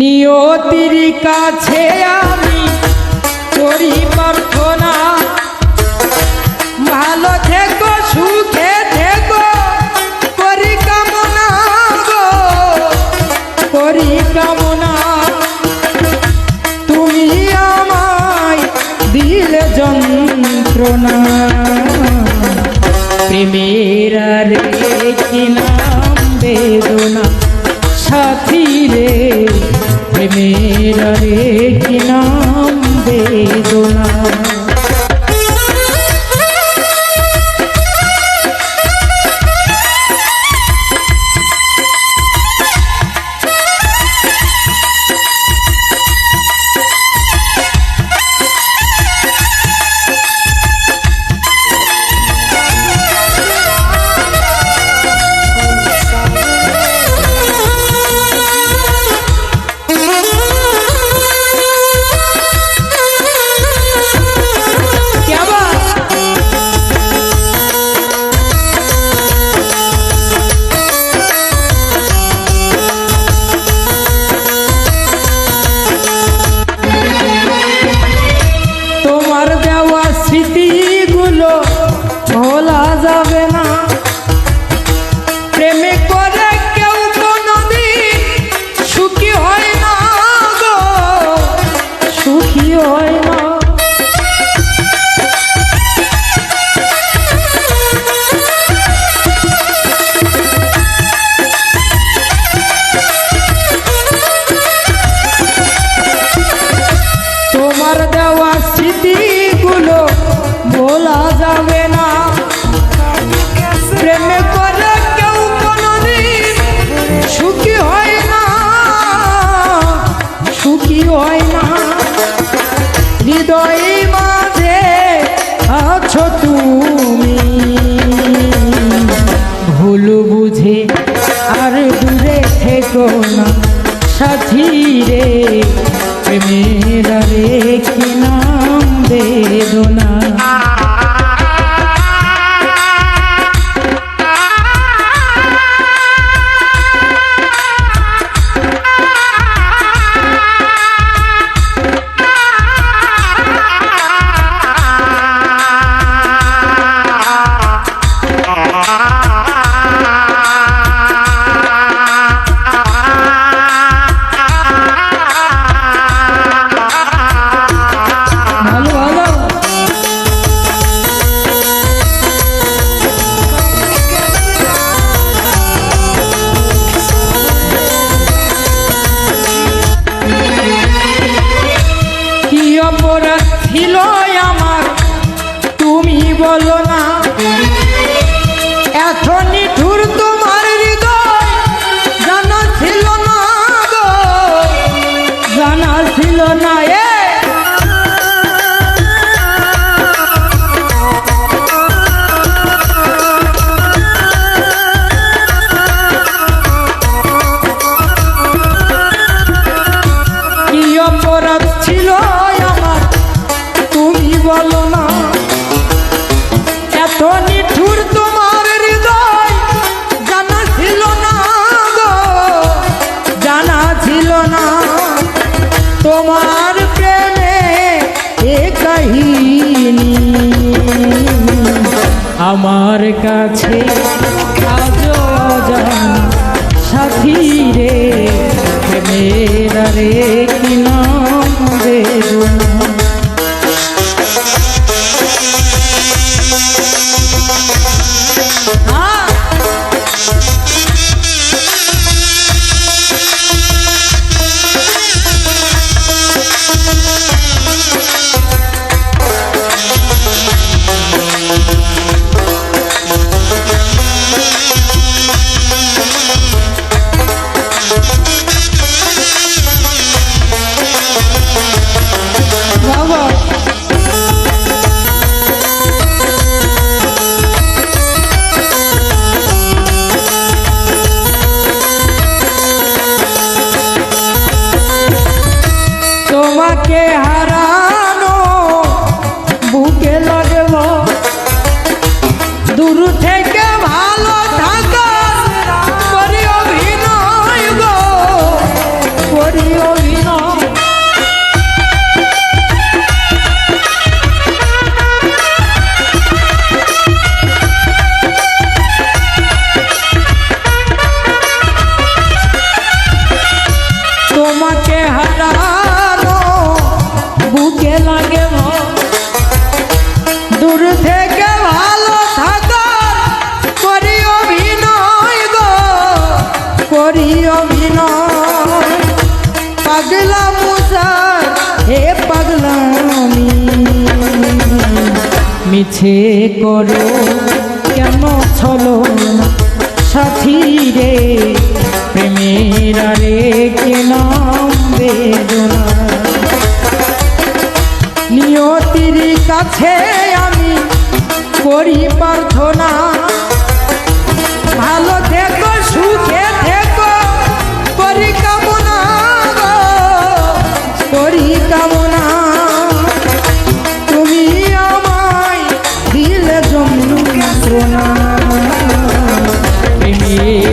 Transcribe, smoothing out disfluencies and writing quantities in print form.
নিয়তির কাছে আমি করি প্রার্থনা, ভালো থেকো সুখে থেকো করি কামনা গো, করি কামনা। তুমি আমায় দিলে যন্ত্রণা, প্রেমের রে কি নাম বেদনা, সাথী রে প্রেমের রে কি নাম বেদনা। স্মৃতিগুলো ভোলা যাবে না, প্রেমে করে কেউ কোনদিন সুখী হয় না গো, সুখী হয় না। তোমার দেওয়া স্মৃতিগুলো ভোলা যাবে না, প্রেমে করে কেউ কোনদিন সুখী হয় না, সুখী হয় না। হৃদয় মাঝে আছো তুমি, ভুল বুঝে আর দূরে থেকো না, সাথী রে প্রেমের রে কি নাম বেদনা। অপরাধ ছিল আমার তুমি বলো না, এত নিঠুর তোমার হৃদয় জানা ছিল না গো, জানা ছিল না। কি অপরাধ ছিল তুমি বলো না, এত নিঠুর তোমার হৃদয় জানা ছিল না গো, জানা ছিল না। তোমার প্রেমে এ কাহিনী আমার কাছে আজও অজানা, সাথী রে প্রেমের রে কি নাম বেদনা। করি অভিনয়। তোমাকে হারানো বুকে লাগে ভয়, দূর থেকে ভালো থাকার করি অভিনয় গো, করি অভিনয়। পাগলা মুসার হে পাগলামি, মিছে করো কেন ছলো না সাথী রে, প্রেমের আরে কে নাম বেদনা। নিয়তির কাছে আমি করি প্রার্থনা, ভালো থেকো সুখে থেকো করি কামনা গো, করি কামনা। তুমি আমায় দিলে যন্ত্রণা, প্রেমের